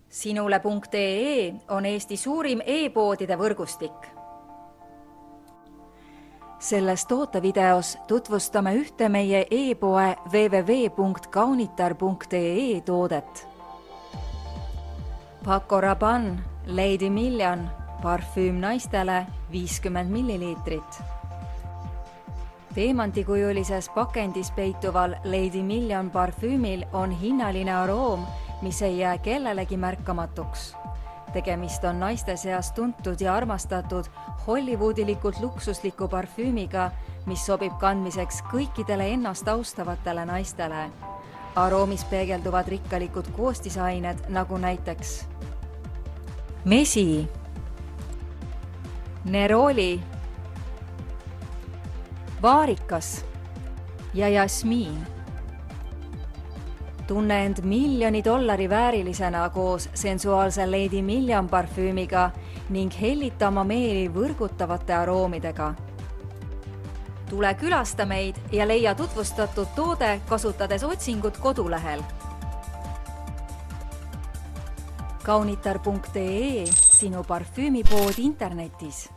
Sinule.ee on Eesti suurim e-poodide võrgustik. Selles tootevideos tutvustame ühte meie e-poe www.kaunitar.ee toodet. Paco Rabanne Lady Million parfüüm naistele 50 milliliitrit. Teemantikujulises pakendis peituval Lady Million parfüümil on hinnaline aroom, mis ei jää kellelegi märkamatuks. Tegemist on naiste seas tuntud ja armastatud hollywoodilikult luksusliku parfüümiga, mis sobib kandmiseks kõikidele ennast austavatele naistele. Aroomis peegelduvad rikkalikud koostisained, nagu näiteks mesi, neroli, vaarikas ja jasmiin. Tunne end $1 000 000 väärilisena koos sensuaalse Lady Million parfüümiga ning hellita oma meeli võrgutavate aroomidega. Tule külasta meid ja leia tutvustatud toode kasutades otsingut kodulehel. Kaunitar.ee, sinu parfüümipood internetis.